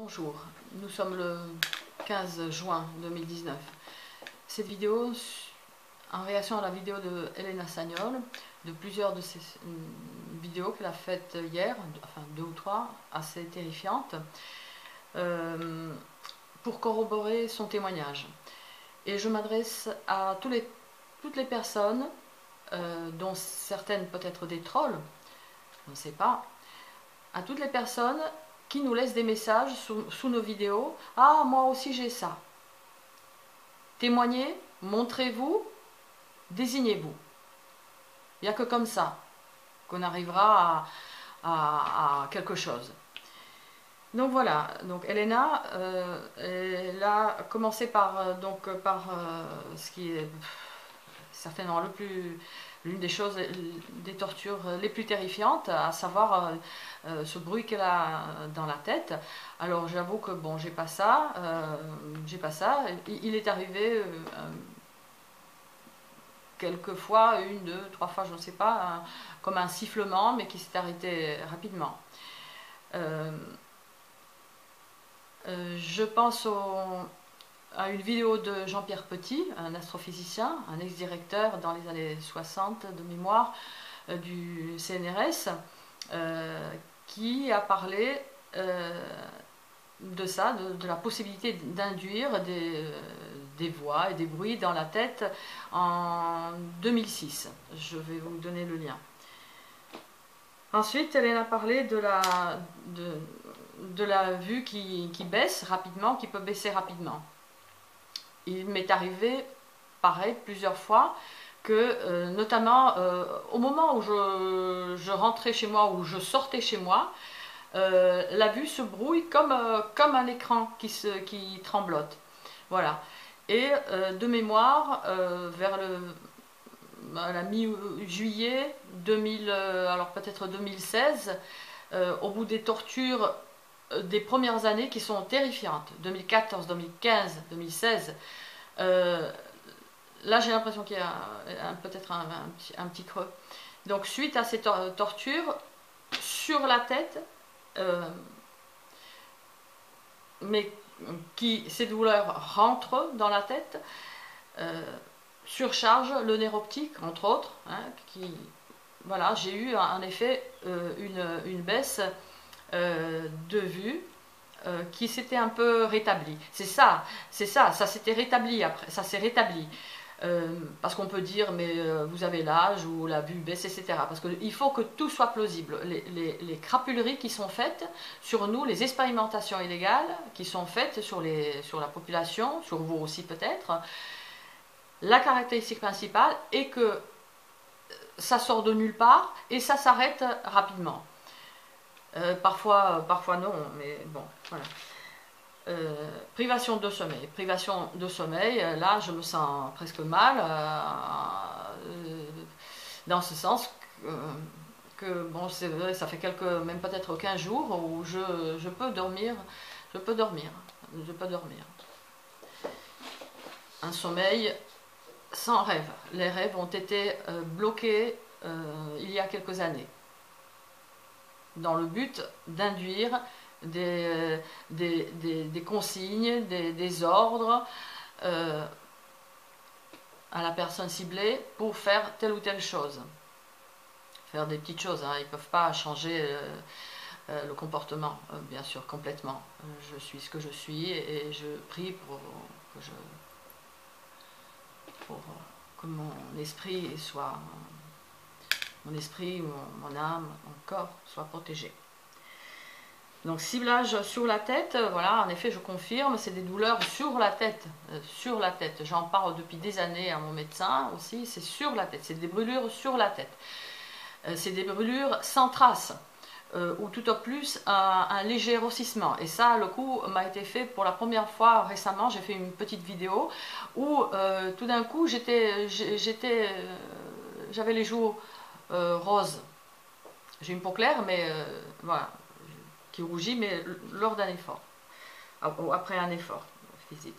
Bonjour, nous sommes le 15 juin 2019. Cette vidéo, en réaction à la vidéo de Elena Sagnol, de plusieurs de ces vidéos qu'elle a faites hier, enfin 2 ou 3, assez terrifiantes, pour corroborer son témoignage. Et je m'adresse à toutes les personnes, dont certaines peut-être des trolls, je ne sais pas, à toutes les personnes qui nous laissent des messages sous nos vidéos. « Ah, moi aussi j'ai ça ». Témoignez, montrez-vous, désignez-vous. Il n'y a que comme ça qu'on arrivera à quelque chose. Donc voilà, donc Elena, elle a commencé par ce qui est certainement l'une des choses, des tortures les plus terrifiantes, à savoir ce bruit qu'elle a dans la tête. Alors j'avoue que bon, j'ai pas ça. Il est arrivé quelques fois, 1, 2, 3 fois, je ne sais pas, comme un sifflement, mais qui s'est arrêté rapidement. Je pense à une vidéo de Jean-Pierre Petit, un astrophysicien, un ex-directeur dans les années 60 de mémoire du CNRS, qui a parlé de ça, de la possibilité d'induire des voix et des bruits dans la tête en 2006. Je vais vous donner le lien. Ensuite, elle a parlé de la vue qui baisse rapidement, qui peut baisser rapidement. Il m'est arrivé, pareil, plusieurs fois, que notamment au moment où je rentrais chez moi, ou je sortais chez moi, la vue se brouille comme un écran qui tremblote. Voilà. Et de mémoire, vers la mi-juillet 2000, alors peut-être 2016, au bout des tortures des premières années qui sont terrifiantes, 2014, 2015, 2016, là j'ai l'impression qu'il y a peut-être un petit creux. Donc suite à ces tortures, sur la tête, mais ces douleurs rentrent dans la tête, surchargent le nerf optique, entre autres, hein, voilà, j'ai eu en effet une baisse de vue qui s'était un peu rétablie. Ça s'était rétabli après, ça s'est rétabli. Parce qu'on peut dire, mais vous avez l'âge ou la vue baisse, etc. Parce qu'il faut que tout soit plausible. Les crapuleries qui sont faites sur nous, les expérimentations illégales qui sont faites sur la population, sur vous aussi peut-être, la caractéristique principale est que ça sort de nulle part et ça s'arrête rapidement. Parfois non, mais bon, voilà. Privation de sommeil. Privation de sommeil, là je me sens presque mal, dans ce sens que bon, c'est vrai, ça fait même peut-être 15 jours où je peux dormir. Un sommeil sans rêve. Les rêves ont été bloqués il y a quelques années, dans le but d'induire des consignes, des ordres à la personne ciblée pour faire telle ou telle chose. Faire des petites choses, hein. Ils ne peuvent pas changer le comportement, bien sûr, complètement. Je suis ce que je suis et je prie pour que mon esprit soit... Mon esprit, mon âme, mon corps soit protégé. Donc ciblage sur la tête, voilà, en effet je confirme, c'est des douleurs sur la tête, j'en parle depuis des années à mon médecin aussi, c'est sur la tête, c'est des brûlures sur la tête, c'est des brûlures sans trace, ou tout au plus un léger rossissement, et ça le coup m'a été fait pour la première fois récemment. J'ai fait une petite vidéo où tout d'un coup j'avais les joues roses, j'ai une peau claire mais voilà, qui rougit, mais lors d'un effort, ou après un effort physique.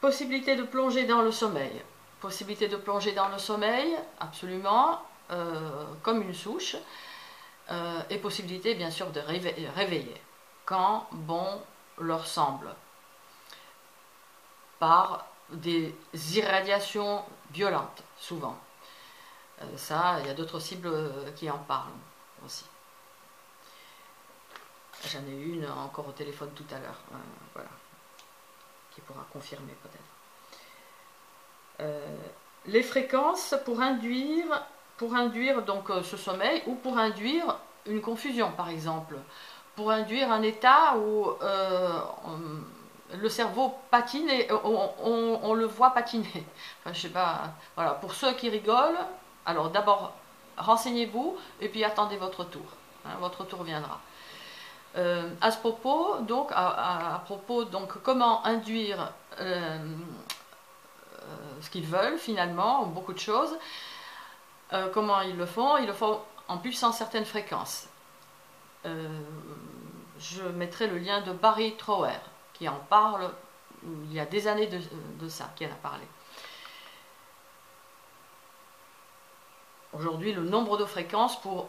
Possibilité de plonger dans le sommeil. Possibilité de plonger dans le sommeil, absolument, comme une souche, et possibilité bien sûr de réveiller. quand bon leur semble, par des irradiations violentes, souvent. Ça, il y a d'autres cibles qui en parlent aussi. J'en ai eu une encore au téléphone tout à l'heure, voilà, qui pourra confirmer peut-être. Les fréquences pour induire donc ce sommeil, ou pour induire une confusion, par exemple, pour induire un état où le cerveau patine et on le voit patiner. Enfin, je sais pas. Voilà. Pour ceux qui rigolent, alors d'abord renseignez-vous et puis attendez votre tour. Hein, votre tour viendra. À ce propos, donc, à propos, donc, comment induire ce qu'ils veulent finalement, beaucoup de choses. Comment ils le font? Ils le font en pulsant certaines fréquences. Je mettrai le lien de Barry Trower qui en parle il y a des années de ça, qui en a parlé. Aujourd'hui, le nombre de fréquences pour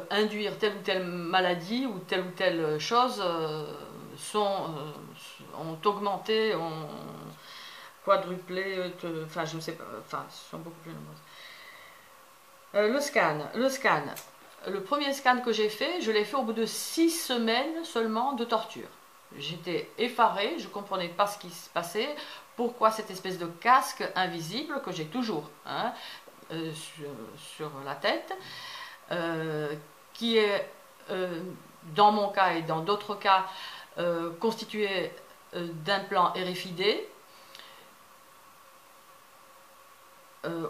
induire telle ou telle maladie ou telle chose ont augmenté, ont quadruplé, enfin je ne sais pas, enfin sont beaucoup plus nombreuses. Le scan. Le premier scan que j'ai fait, je l'ai fait au bout de 6 semaines seulement de torture. J'étais effarée, je ne comprenais pas ce qui se passait, pourquoi cette espèce de casque invisible que j'ai toujours sur la tête, qui est dans mon cas et dans d'autres cas constitué d'implants RFID.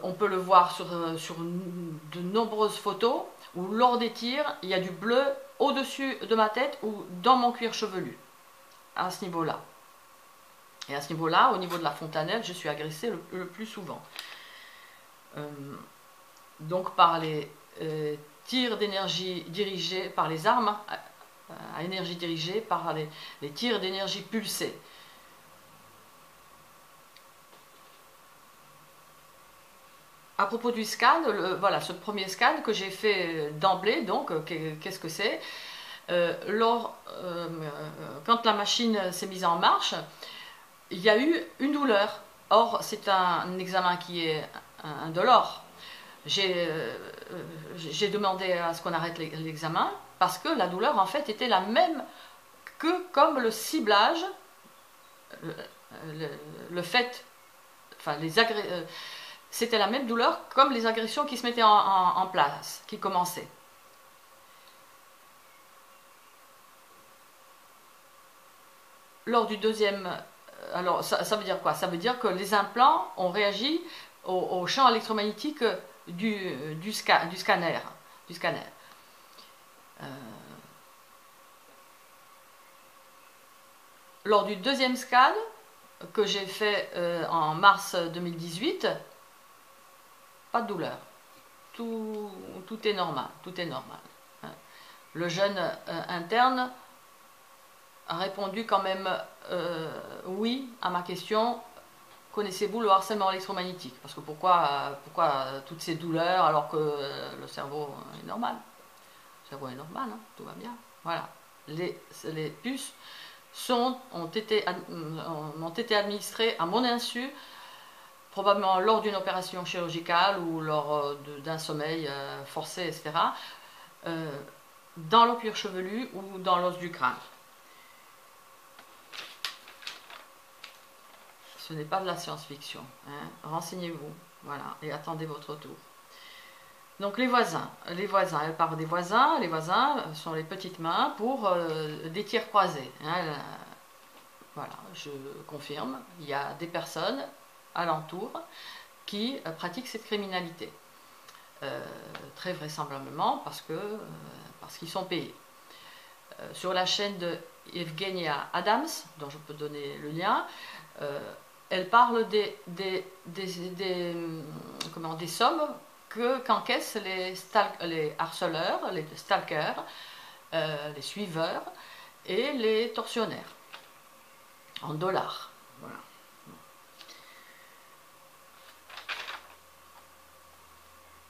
On peut le voir sur de nombreuses photos où lors des tirs, il y a du bleu au-dessus de ma tête ou dans mon cuir chevelu, à ce niveau-là. Et à ce niveau-là, au niveau de la fontanelle, je suis agressée le plus souvent. Donc par les tirs d'énergie dirigés, par les armes à énergie dirigée, par les tirs d'énergie pulsée. À propos du scan, voilà, ce premier scan que j'ai fait d'emblée, donc, qu'est-ce que c'est? Quand la machine s'est mise en marche, il y a eu une douleur. Or, c'est un examen qui est indolore. J'ai demandé à ce qu'on arrête l'examen parce que la douleur, en fait, était la même que comme le ciblage, le fait, enfin, c'était la même douleur comme les agressions qui se mettaient en place, qui commençaient. Lors du deuxième, alors ça veut dire quoi? Ça veut dire que les implants ont réagi au champ électromagnétique du scanner. Lors du deuxième scan que j'ai fait en mars 2018, pas de douleur. Tout est normal. Tout est normal. Le jeune interne a répondu quand même oui à ma question. Connaissez-vous le harcèlement électromagnétique? Parce que pourquoi toutes ces douleurs alors que le cerveau est normal? Le cerveau est normal, hein, tout va bien. Voilà. Les puces ont été administrées à mon insu, probablement lors d'une opération chirurgicale ou lors d'un sommeil forcé, etc., dans le cuir chevelu ou dans l'os du crâne. Ce n'est pas de la science-fiction. Hein. Renseignez-vous, voilà, et attendez votre tour. Donc les voisins, elle parle des voisins. Les voisins sont les petites mains pour des tirs croisés. Hein. Voilà, je confirme, il y a des personnes alentour qui pratiquent cette criminalité. Très vraisemblablement parce qu'ils sont payés. Sur la chaîne de Evgenia Adams, dont je peux donner le lien, elle parle des sommes qu'encaissent les harceleurs, les stalkers, les suiveurs et les tortionnaires en dollars. Voilà.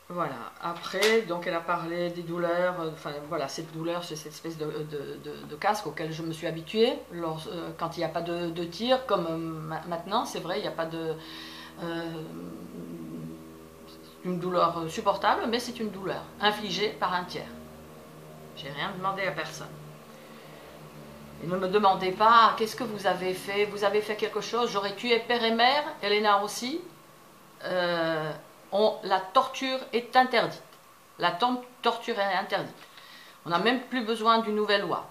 Voilà, après, donc elle a parlé des douleurs, enfin voilà, cette douleur, c'est cette espèce de casque auquel je me suis habituée quand il n'y a pas de tir, comme maintenant, c'est vrai, il n'y a pas une douleur supportable, mais c'est une douleur infligée par un tiers. J'ai rien demandé à personne. Et ne me demandez pas, qu'est-ce que vous avez fait? Vous avez fait quelque chose? J'aurais tué père et mère, Elena aussi. La torture est interdite. La torture est interdite. On n'a même plus besoin d'une nouvelle loi.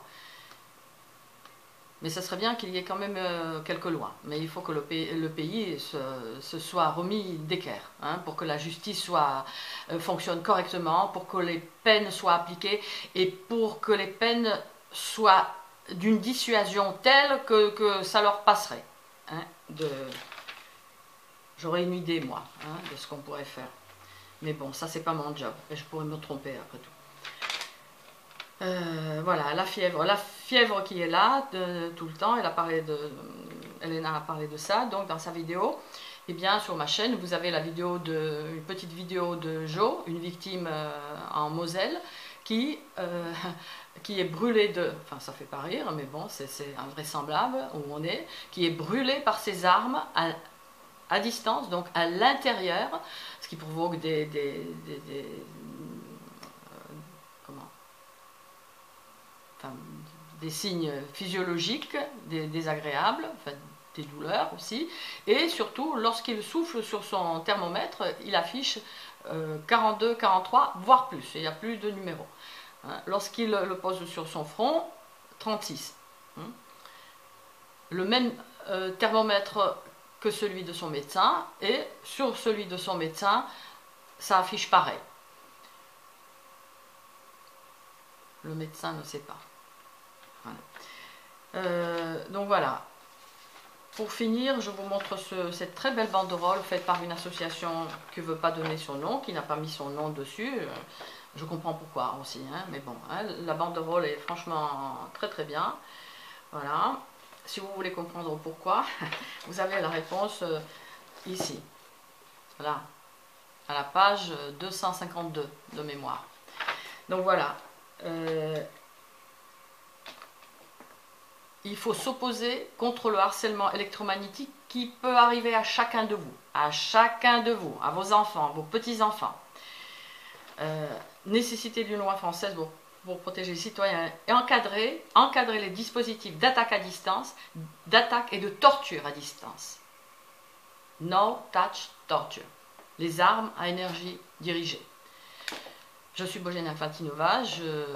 Mais ce serait bien qu'il y ait quand même quelques lois. Mais il faut que le pays se soit remis d'équerre, hein, pour que la justice fonctionne correctement, pour que les peines soient appliquées et pour que les peines soient d'une dissuasion telle que ça leur passerait. Hein, J'aurais une idée, moi, hein, de ce qu'on pourrait faire. Mais bon, ça, c'est pas mon job. Et je pourrais me tromper après tout. Voilà, la fièvre qui est là tout le temps. Elena a parlé de ça, donc dans sa vidéo. Et bien, sur ma chaîne, vous avez une petite vidéo de Jo, une victime en Moselle, qui est brûlée enfin ça fait pas rire, mais bon, c'est invraisemblable où on est, qui est brûlée par ses armes à distance, donc à l'intérieur, ce qui provoque des signes physiologiques désagréables, enfin, des douleurs aussi, et surtout lorsqu'il souffle sur son thermomètre, il affiche 42, 43, voire plus, il n'y a plus de numéro. Lorsqu'il le pose sur son front, 36. Le même thermomètre que celui de son médecin, et sur celui de son médecin, ça affiche pareil. Le médecin ne sait pas. Voilà. Donc voilà. Pour finir, je vous montre cette très belle banderole faite par une association qui ne veut pas donner son nom, qui n'a pas mis son nom dessus. Je comprends pourquoi aussi, hein, mais bon, hein, la banderole est franchement très très bien. Voilà. Si vous voulez comprendre pourquoi, vous avez la réponse ici. Voilà. À la page 252 de mémoire. Donc voilà. Il faut s'opposer contre le harcèlement électromagnétique qui peut arriver à chacun de vous, à vos enfants, vos petits-enfants. Nécessité d'une loi française pour protéger les citoyens et encadrer les dispositifs d'attaque à distance, d'attaque et de torture à distance. No touch torture. Les armes à énergie dirigée. Je suis Božena Fatinova, je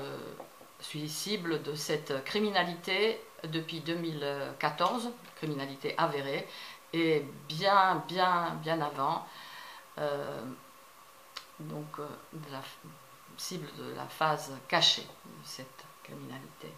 suis cible de cette criminalité depuis 2014, criminalité avérée, et bien avant, de la cible de la phase cachée de cette criminalité.